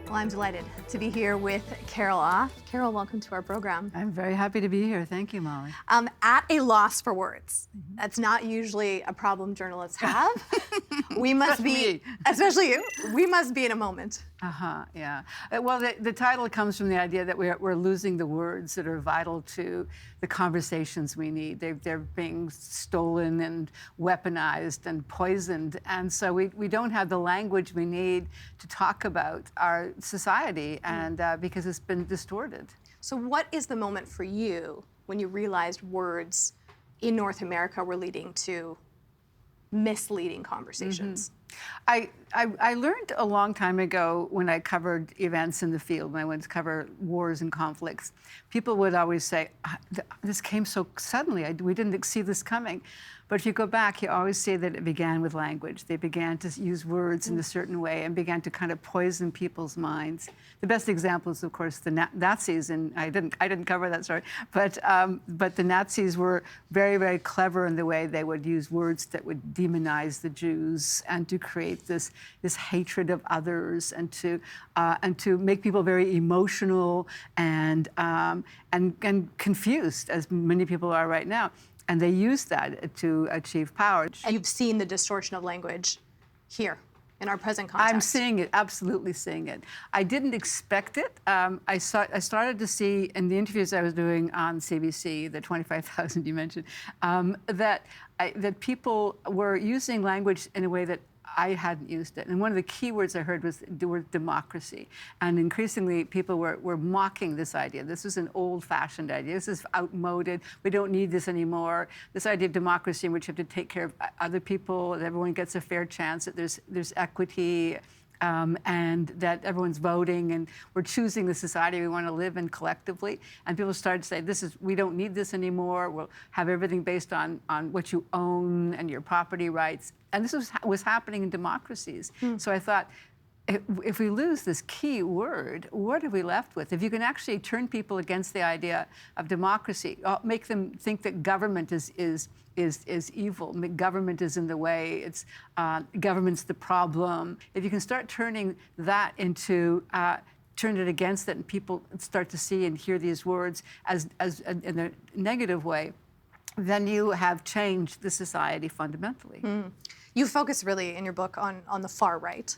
Well, I'm delighted to be here with Carol Ah. Carol, welcome to our program. I'm very happy to be here. Thank you, Molly. At a loss for words. That's not usually a problem journalists have. We must be, especially you, we must be in a moment. Yeah. Well, the title comes from the idea that we're losing the words that are vital to the conversations we need. They're being stolen and weaponized and poisoned. And so we don't have the language we need to talk about our society, and because it's been distorted. So what is the moment for you when you realized words in North America were leading to misleading conversations? I learned a long time ago when I covered events in the field, when I went to cover wars and conflicts, people would always say, this came so suddenly, we didn't see this coming. But if you go back, you always see that it began with language. They began to use words in a certain way and began to kind of poison people's minds. The best example is, of course, the Nazis, and I didn't cover that story, but the Nazis were very, very clever in the way they would use words that would demonize the Jews and to create this hatred of others and to make people very emotional and confused, as many people are right now. And they use that to achieve power. And you've seen the distortion of language here in our present context. I'm seeing it, absolutely seeing it. I didn't expect it. I started to see in the interviews I was doing on CBC, the 25,000 you mentioned, that people were using language in a way that I hadn't used it. And one of the key words I heard was the word democracy. And increasingly, people were mocking this idea. This is an old-fashioned idea. This is outmoded. We don't need this anymore. This idea of democracy in which you have to take care of other people, that everyone gets a fair chance, that there's equity, and that everyone's voting, and we're choosing the society we want to live in collectively. And people started to say, we don't need this anymore. We'll have everything based on what you own and your property rights. And this was happening in democracies. So I thought, if we lose this key word, what are we left with? If you can actually turn people against the idea of democracy, make them think that government is evil, government is in the way, government's the problem. If you can start turning that into, turn it against it, and people start to see and hear these words as in a negative way, then you have changed the society fundamentally. You focus really in your book on the far right.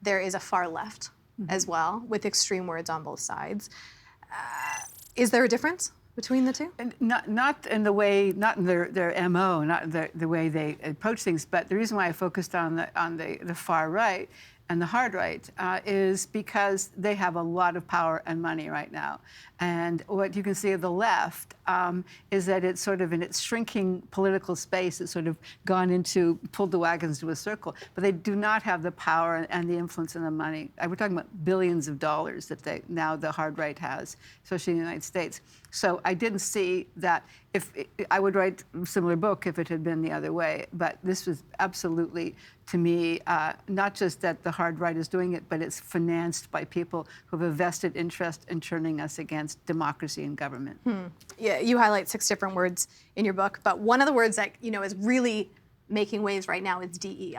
There is a far left as well, with extreme words on both sides. Is there a difference between the two? And not in the way, not in their MO, not in the way they approach things, but the reason why I focused on the far right and the hard right is because they have a lot of power and money right now. And what you can see of the left is that it's sort of in its shrinking political space, it's sort of pulled the wagons to a circle, but they do not have the power and the influence and the money. We're talking about billions of dollars that now the hard right has, especially in the United States. So I didn't see that. If I would write a similar book if it had been the other way, but this was absolutely, to me, not just that the hard right is doing it, but it's financed by people who have a vested interest in turning us against democracy and government. Yeah, you highlight 6 different words in your book, but one of the words that is really making waves right now is DEI.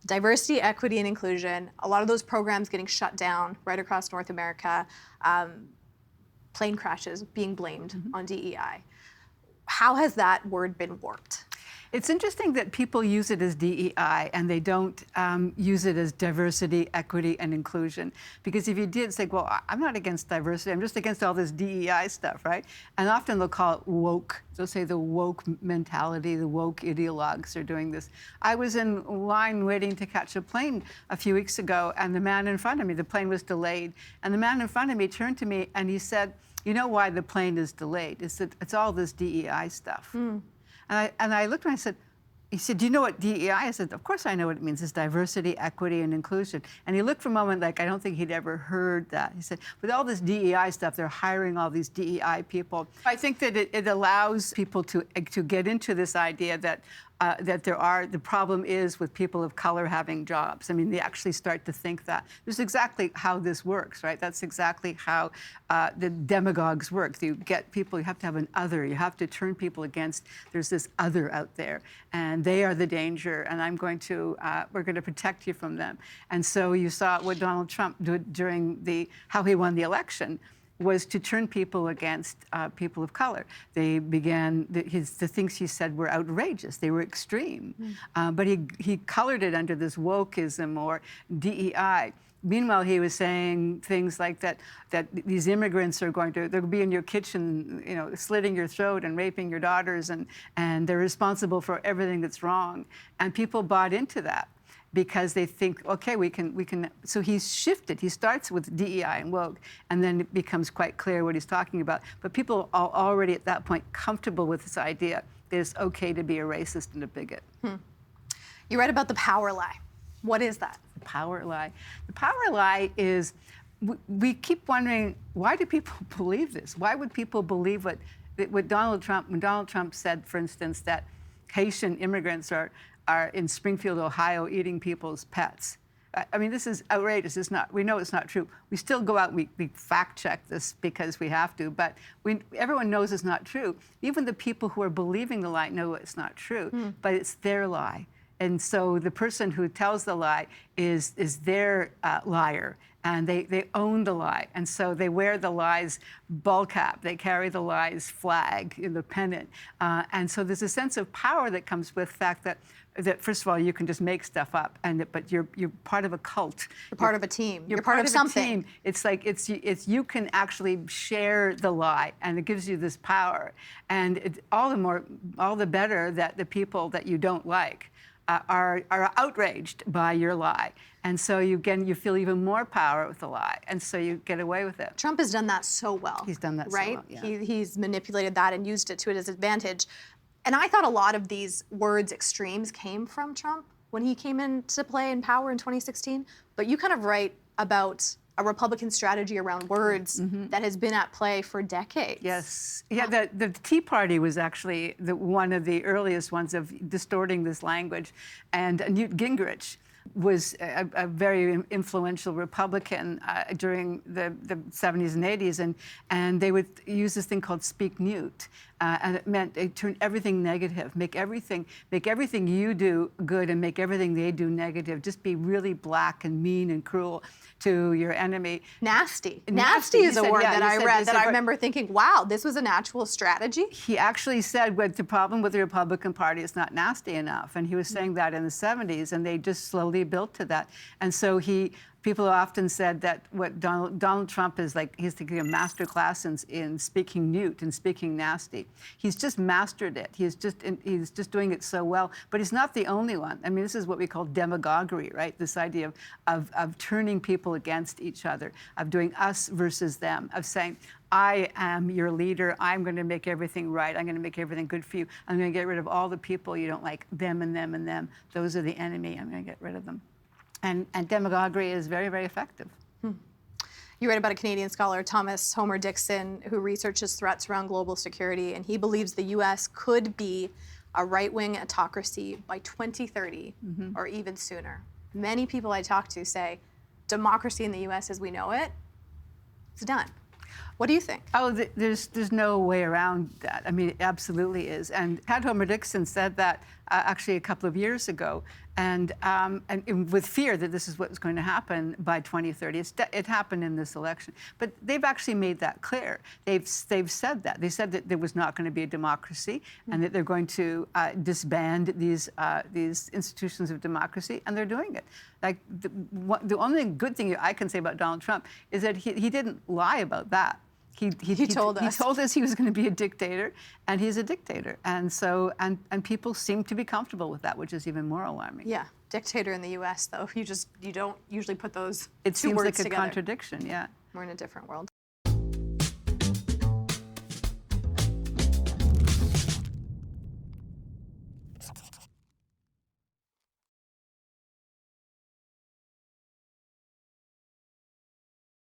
Diversity, equity, and inclusion. A lot of those programs getting shut down right across North America. Plane crashes being blamed on DEI. How has that word been warped? It's interesting that people use it as DEI and they don't use it as diversity, equity, and inclusion. Because if you did say, well, I'm not against diversity, I'm just against all this DEI stuff, right? And often they'll call it woke. They'll say the woke mentality, the woke ideologues are doing this. I was in line waiting to catch a plane a few weeks ago, and the man in front of me, the plane was delayed, and the man in front of me turned to me and he said, you know why the plane is delayed? It's all this DEI stuff. And I looked and I said, he said, do you know what DEI is? I said, of course I know what it means. It's diversity, equity, and inclusion. And he looked for a moment like I don't think he'd ever heard that. He said, with all this DEI stuff, they're hiring all these DEI people. I think that it allows people to get into this idea that that the problem is with people of color having jobs. I mean, they actually start to think that. This is exactly how this works, right? That's exactly how the demagogues work. You get people, you have to have an other, you have to turn people against, there's this other out there, and they are the danger, and we're going to protect you from them. And so you saw what Donald Trump did during how he won the election, was to turn people against people of color. They began, the things he said were outrageous. They were extreme. But he colored it under this wokeism or DEI. Meanwhile, he was saying things like that these immigrants they'll be in your kitchen, slitting your throat and raping your daughters, and they're responsible for everything that's wrong. And people bought into that, because they think, okay, we can. So he's shifted. He starts with DEI and woke, and then it becomes quite clear what he's talking about. But people are already at that point comfortable with this idea that it's okay to be a racist and a bigot. You read about the power lie. What is that? The power lie. The power lie is, we keep wondering, why do people believe this? Why would people believe when Donald Trump said, for instance, that Haitian immigrants are in Springfield, Ohio, eating people's pets? I mean, this is outrageous. We know it's not true. We still go out and we fact check this because we have to, but everyone knows it's not true. Even the people who are believing the lie know it's not true, but it's their lie. And so the person who tells the lie is their liar, and they own the lie. And so they wear the lie's ball cap, they carry the lie's flag in the pennant. And so there's a sense of power that comes with the fact that first of all, you can just make stuff up, but you're part of a cult. You're part of a team. You're part of something. A team. It's like you can actually share the lie, and it gives you this power. And all the better that the people that you don't like are outraged by your lie. And so you feel even more power with the lie, and so you get away with it. Trump has done that so well. He's done that right? so well, yeah. He's manipulated that and used it to his advantage. And I thought a lot of these words extremes came from Trump when he came into play in power in 2016. But you kind of write about a Republican strategy around words that has been at play for decades. Yes. Yeah, the Tea Party was actually one of the earliest ones of distorting this language. And Newt Gingrich was a very influential Republican during the 70s and 80s, and they would use this thing called Speak Newt, and it meant they turn everything negative, make everything you do good and make everything they do negative. Just be really black and mean and cruel to your enemy. Nasty. Nasty is a word that I read that I remember thinking, wow, this was an actual strategy. He actually said the problem with the Republican Party is not nasty enough, and he was saying that in the 70s, and they just slowly built to that. And so people often said that what Donald Trump is like, he's taking a master class in speaking Newt and speaking nasty. He's just mastered it. He's just doing it so well. But he's not the only one. I mean, this is what we call demagoguery, right? This idea of turning people against each other, of doing us versus them, of saying, I am your leader. I'm going to make everything right. I'm going to make everything good for you. I'm going to get rid of all the people you don't like, them and them and them. Those are the enemy. I'm going to get rid of them. And demagoguery is very, very effective. You read about a Canadian scholar, Thomas Homer Dixon, who researches threats around global security, and he believes the U.S. could be a right-wing autocracy by 2030 or even sooner. Many people I talk to say democracy in the U.S. as we know it is done. What do you think? Oh, there's no way around that. I mean, it absolutely is. And Pat Homer Dixon said that actually a couple of years ago, and with fear that this is what was going to happen by 2030. It happened in this election, but they've actually made that clear. They've said that. They said that there was not going to be a democracy, and that they're going to disband these institutions of democracy, and they're doing it. Like the only good thing I can say about Donald Trump is that he didn't lie about that. He told us he was going to be a dictator, and he's a dictator. And so, and people seem to be comfortable with that, which is even more alarming. Yeah, dictator in the U.S., though. You don't usually put those It two seems words like a together. contradiction, yeah. We're in a different world.